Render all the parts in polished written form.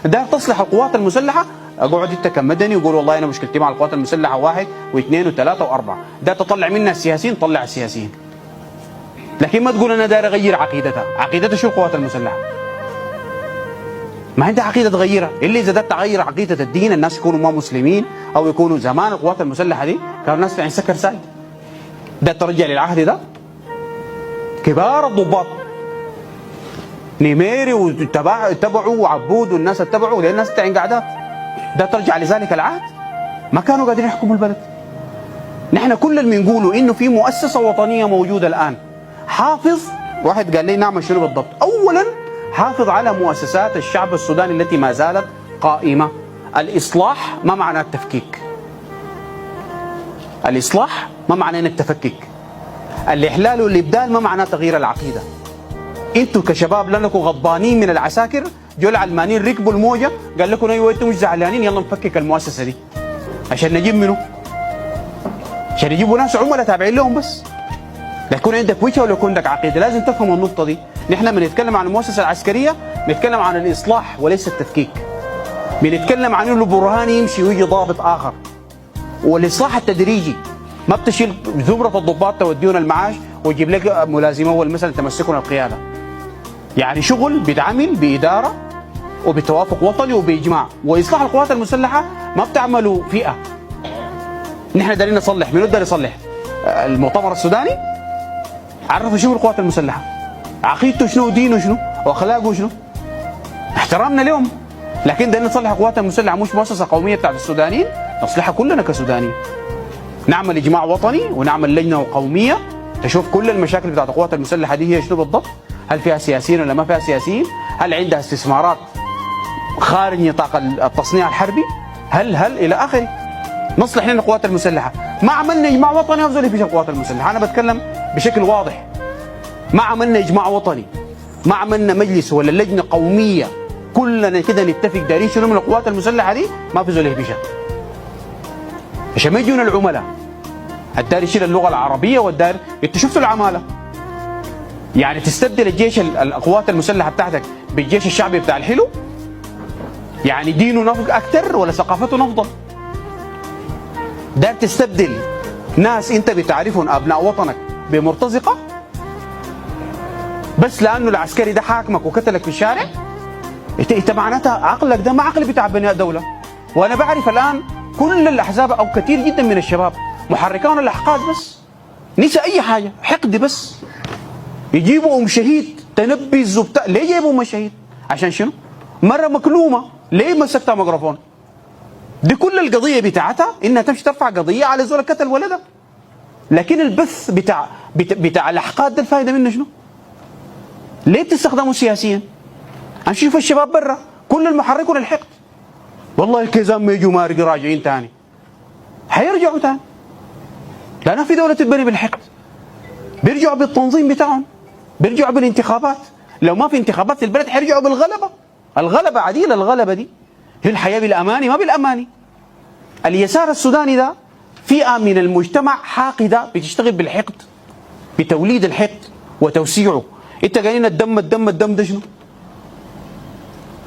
داير تصلح القوات المسلحه، اقعد انت كمدني وقول والله انا مشكلتي مع القوات المسلحه واحد واثنين وثلاثه واربعه، داير تطلع منها السياسيين طلع السياسيين. لكن ما تقول انا داير اغير عقيدتها، عقيدتها شو القوات المسلحه؟ ما عندها عقيده تغيرها، الا اذا داير تغير عقيده الدين، الناس يكونوا ما مسلمين او يكونوا زمان القوات المسلحه دي كانوا الناس في سكر سايد. داير ترجع للعهد ده؟ كبار الضباط نيميري واتبعوا وعبود والناس اتبعوا لان الناس تعين قعدات، ده ترجع لذلك العهد؟ ما كانوا قادرين يحكموا البلد. نحن كل اللي بنقوله انه في مؤسسه وطنيه موجوده الان، حافظ. واحد قال لي نعمل شنو بالضبط؟ اولا حافظ على مؤسسات الشعب السوداني التي ما زالت قائمه. الاصلاح ما معناه التفكيك. الاصلاح ما معناه انك تفكك. الاحلال والابدال ما معناه تغيير العقيده. انتوا كشباب لانكم غضبانين من العساكر، جو العلمانيين ركبوا الموجه قال لكم ايوه انتوا مش زعلانين يلا نفكك المؤسسه دي. عشان نجيب منه؟ عشان يجيبوا ناس عملاء تابعين لهم بس. لا يكون عندك وجهه ولا يكون عندك عقيده، لازم تفهم النقطه دي. نحن بنتكلم عن المؤسسه العسكريه بنتكلم عن الاصلاح وليس التفكيك. بنتكلم عن انه البرهاني يمشي ويجي ضابط اخر. والاصلاح التدريجي، ما بتشيل زمره الضباط توديون المعاش وتجيب لك ملازم اول مثلا تمسكون القياده. يعني شغل بيتعمل باداره وبتوافق وطني وباجماع. واصلاح القوات المسلحه ما بتعملوا فئه. نحن دارين نصلح، مين داري يصلح؟ المؤتمر السوداني عرفوا شنو القوات المسلحه، عقيدته شنو، دينه شنو، واخلاقه شنو، احترامنا لهم. لكن دارين نصلح القوات المسلحه مش مؤسسه قوميه بتاعت السودانيين، نصلحها كلنا كسودانيين. نعمل اجماع وطني ونعمل لجنه قوميه تشوف كل المشاكل بتاعت القوات المسلحه دي هي شنو بالضبط، هل فيها سياسيين ولا ما فيها سياسيين، هل عندها استثمارات خارج نطاق التصنيع الحربي، هل الى اخره. نصلح لنا القوات المسلحه. ما عملنا اجماع وطني افضل في القوات المسلحه، انا بتكلم بشكل واضح. ما عملنا اجماع وطني، ما عملنا مجلس ولا لجنه قوميه كلنا كده نتفق دارين شنو من القوات المسلحه دي، ما في زول يهبشها. عشان ما يجونا العملاء الدار يشيل اللغه العربيه والدار. انتوا شفتوا العماله؟ يعني تستبدل الجيش القوات المسلحه بتاعتك بالجيش الشعبي بتاع الحلو؟ يعني دينه نفض اكثر ولا ثقافته نفضل؟ دار تستبدل ناس انت بتعرفهم ابناء وطنك بمرتزقه بس لانه العسكري ده حاكمك وقتلك في الشارع؟ انت معناتها عقلك ده ما عقل بتاع بناء دوله. وانا بعرف الان كل الاحزاب او كثير جدا من الشباب محركون الاحقاد بس، نسى اي حاجه، حقد بس. يجيبوا شهيد تنبذ وبتاع. ليه جايبوا شهيد؟ عشان شنو؟ مره مكلومه ليه مسكتها ميكروفون؟ دي كل القضيه بتاعتها انها تمشي ترفع قضيه على زول قتل ولدها. لكن البث بتاع الاحقاد ده الفائده منه شنو؟ ليه بتستخدموا سياسيا؟ هنشوف الشباب برا كل المحركون الحقد. والله الكيزان ما يجوا مارق راجعين تاني. حيرجعوا تاني. لأنها في دولة تتبني بالحقد. بيرجعوا بالتنظيم بتاعهم. بيرجعوا بالانتخابات. لو ما في انتخابات في البلد حيرجعوا بالغلبة. الغلبة عديلة الغلبة دي. هي الحياة بالأماني ما بالأماني. اليسار السوداني ده فئة من المجتمع حاقدة بتشتغل بالحقد. بتوليد الحقد وتوسيعه. انت قايلين الدم ده شنو؟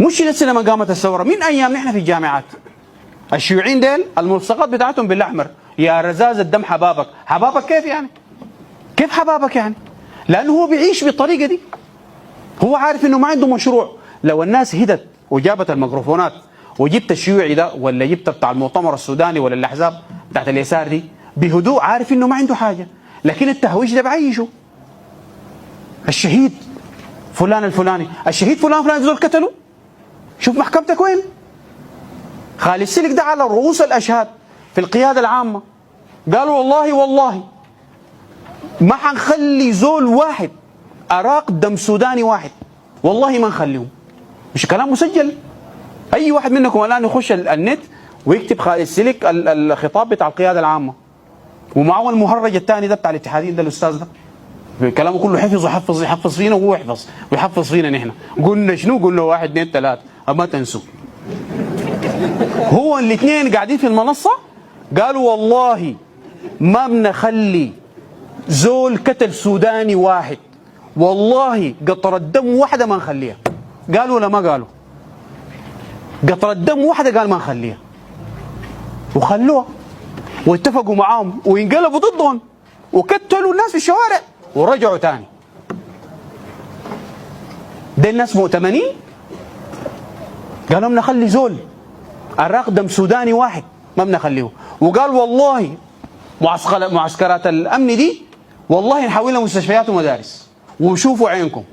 مش لسه لما قامت الثوره، من ايام نحن في الجامعات الشيوعيين ديل الملصقات بتاعتهم بالاحمر، يا رزاز الدم حبابك. حبابك كيف يعني؟ كيف حبابك يعني؟ لانه هو بيعيش بالطريقه دي. هو عارف انه ما عنده مشروع. لو الناس هدت وجابت الميكروفونات وجبت الشيوعي ده ولا جبت بتاع المؤتمر السوداني ولا الاحزاب بتاعت اليسار دي بهدوء، عارف انه ما عنده حاجه، لكن التهويش ده بعيشه. الشهيد فلان الفلاني، الشهيد فلان دول قتلوا. شوف محكمتك وين؟ خالد سلك ده على رؤوس الاشهاد في القياده العامه قالوا والله ما حنخلي زول واحد اراق دم سوداني واحد، والله ما نخليهم. مش كلام مسجل. اي واحد منكم الان يخش النت ويكتب خالد سلك الخطاب بتاع القياده العامه ومعه المهرج الثاني ده بتاع الاتحادين ده الاستاذ ده كلامه كله يحفظ فينا وهو يحفظ ويحفظ فينا نحن. قلنا شنو؟ قلنا 1 2 3 ما تنسوا. هو الاثنين قاعدين في المنصه قالوا والله ما بنخلي زول قتل سوداني واحد، والله قطرة دم واحده ما نخليها. قالوا ولا ما قالوا؟ قطرة دم واحدة قال ما نخليها، وخلوها واتفقوا معاهم وينقلبوا ضدهم وكتلوا الناس في الشوارع ورجعوا تاني. دي الناس مؤتمنين؟ قالوا نخلي زول الراق دم سوداني واحد ما بنخليه، وقال والله معسكرات الامن دي والله نحولها مستشفيات ومدارس وشوفوا عينكم.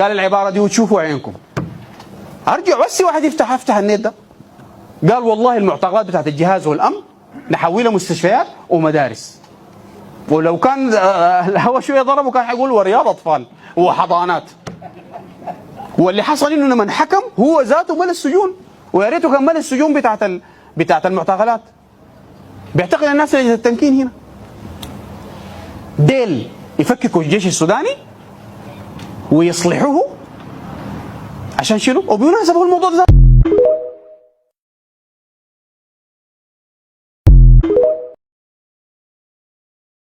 قال العباره دي وتشوفوا عينكم. ارجع بس واحد يفتح النت ده، قال والله المعتقلات بتاعت الجهاز والامن نحولها مستشفيات ومدارس، ولو كان الهوا شويه ضربه كان حيقول ورياض اطفال وحضانات. واللي حصل انه لما انحكم هو ذاته ملى السجون، ويا ريته كان ملى السجون بتاعت المعتقلات. بيعتقل الناس لجنة التمكين هنا. ديل يفككوا الجيش السوداني ويصلحوه عشان شنو؟ وبالمناسبة هو الموضوع ده